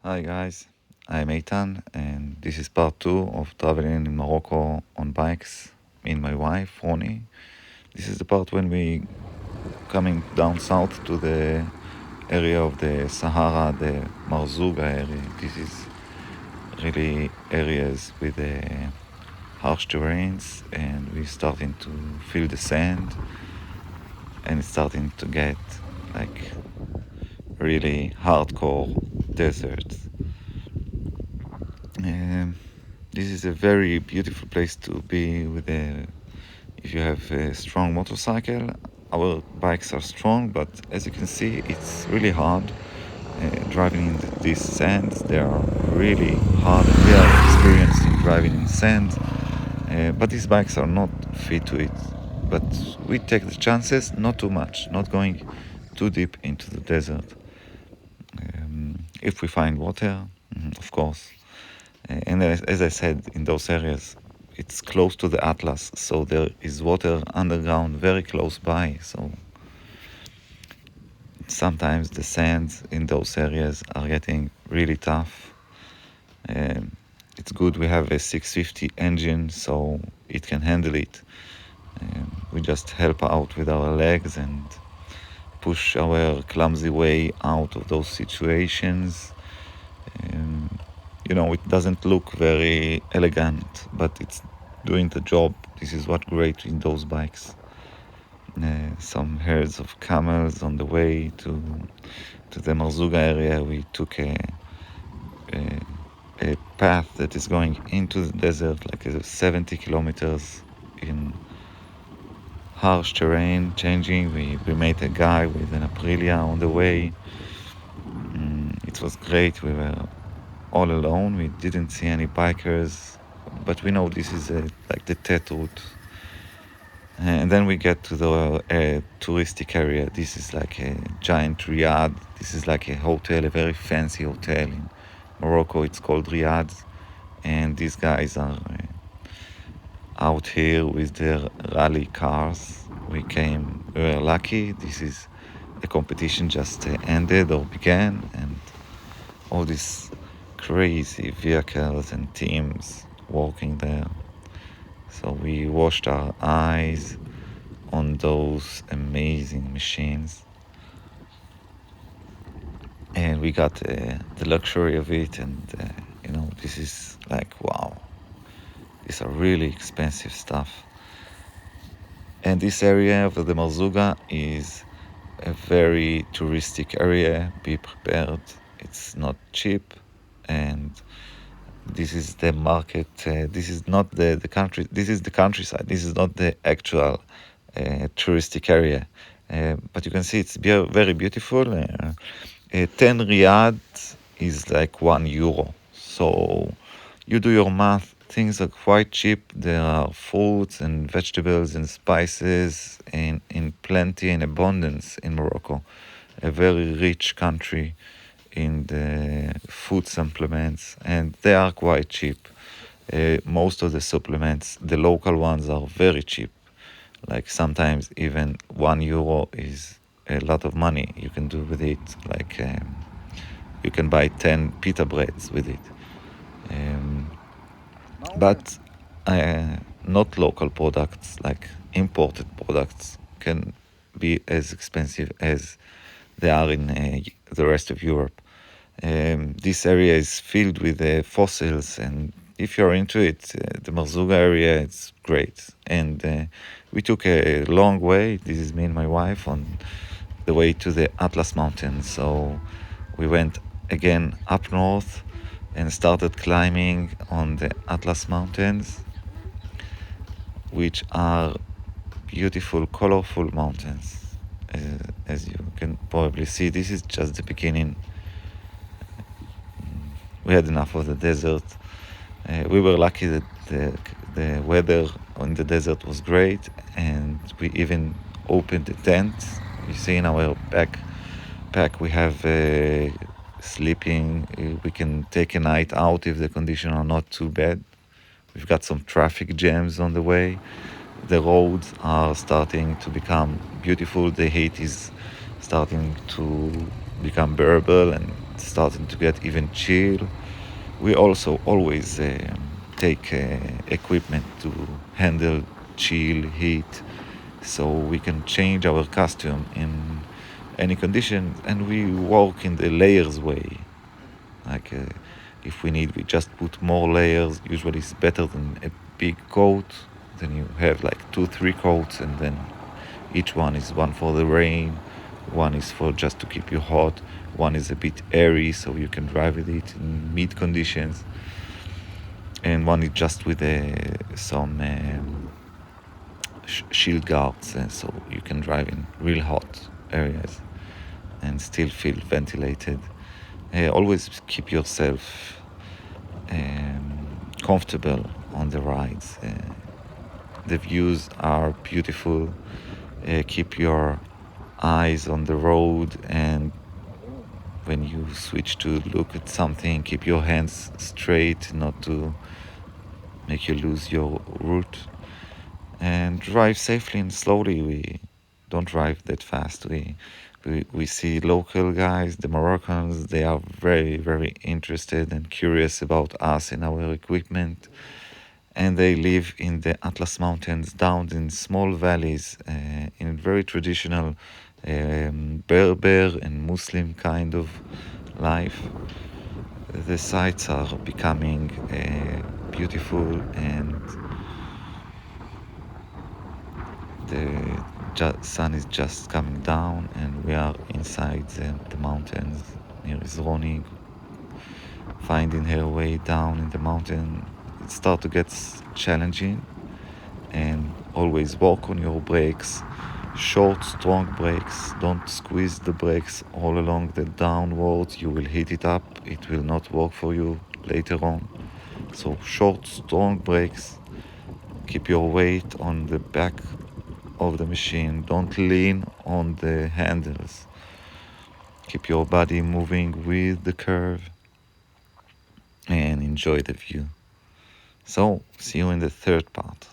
Hi guys, I'm Eitan, and this is part two of traveling in Morocco on bikes. Me and my wife, Ronnie. This is the part when we coming down south to the area of the Sahara, the Marzouga area. This is really areas with harsh terrains, and we're starting to feel the sand, and it's starting to get like really hardcore deserts. Um, this is a very beautiful place to be with if you have a strong motorcycle. Our bikes are strong, but as you can see, it's really hard driving in these sands. They are really hard, and we are experienced in driving in sand. But these bikes are not fit to it. But we take the chances, not too much, not going too deep into the desert. If we find water, of course. And as I said, in those areas, it's close to the Atlas, so there is water underground very close by. So sometimes the sands in those areas are getting really tough. It's good we have a 650 engine, so it can handle it. We just help out with our legs and push our clumsy way out of those situations. It doesn't look very elegant, but it's doing the job. This is what great in those bikes. Some herds of camels on the way to the Marzouga area. We took a path that is going into the desert, like 70 kilometers in harsh terrain, changing. We met a guy with an Aprilia on the way. It was great. We were all alone. We didn't see any bikers, but we know this is like the Tet route. And then we get to the touristic area. This is like a giant riad. This is like a hotel, a very fancy hotel in Morocco. It's called Riyadh. And these guys are out here with their rally cars. We were lucky. The competition just ended or began, and all these crazy vehicles and teams walking there. So we washed our eyes on those amazing machines, and we got the luxury of it. And this is like, wow, these are really expensive stuff. And this area of the Marzouga is a very touristic area. Be prepared, it's not cheap, and this is the market. This is not the country. This is the countryside. This is not the actual touristic area. But you can see it's very beautiful. 10 riyad is like €1. So you do your math. Things are quite cheap. There are fruits and vegetables and spices in plenty and abundance in Morocco. A very rich country in the food supplements, and they are quite cheap. Most of the supplements, the local ones, are very cheap. Like sometimes even €1 is a lot of money. You can do with it like you can buy 10 pita breads with it. But not local products, like imported products, can be as expensive as they are in the rest of Europe. This area is filled with fossils, and if you're into it, the Marzouga area, it's great. And we took a long way. This is me and my wife on the way to the Atlas Mountains. So we went again up north and started climbing on the Atlas Mountains, which are beautiful, colorful mountains. As you can probably see, this is just the beginning. We had enough of the desert. We were lucky that the weather on the desert was great, and we even opened the tent. You see in our backpack we have sleeping. We can take a night out if the conditions are not too bad. We've got some traffic jams on the way. The roads are starting to become beautiful. The heat is starting to become bearable, and starting to get even chill. We also always take equipment to handle chill, heat, so we can change our costume in any condition, and we work in the layers way. Like if we need, we just put more layers. Usually it's better than a big coat. Then you have like 2 3 coats, and then each one is one for the rain, one is for just to keep you hot, one is a bit airy so you can drive with it in mid conditions, and one is just with some shield guards, so you can drive in real hot areas and still feel ventilated. Always keep yourself comfortable on the rides. The views are beautiful. Keep your eyes on the road, and when you switch to look at something, keep your hands straight, not to make you lose your route. And drive safely and slowly. We don't drive that fast. We see local guys, the Moroccans, they are very, very interested and curious about us and our equipment. And they live in the Atlas Mountains, down in small valleys, in very traditional Berber and Muslim kind of life. The sights are becoming beautiful, and the sun is just coming down, and we are inside the mountains near Izroni, finding her way down in the mountain. It starts to get challenging, and always work on your brakes. Short, strong brakes. Don't squeeze the brakes all along the downwards. You will heat it up. It will not work for you later on. So short, strong brakes. Keep your weight on the back of the machine. Don't lean on the handles. Keep your body moving with the curve and enjoy the view. So, see you in the third part.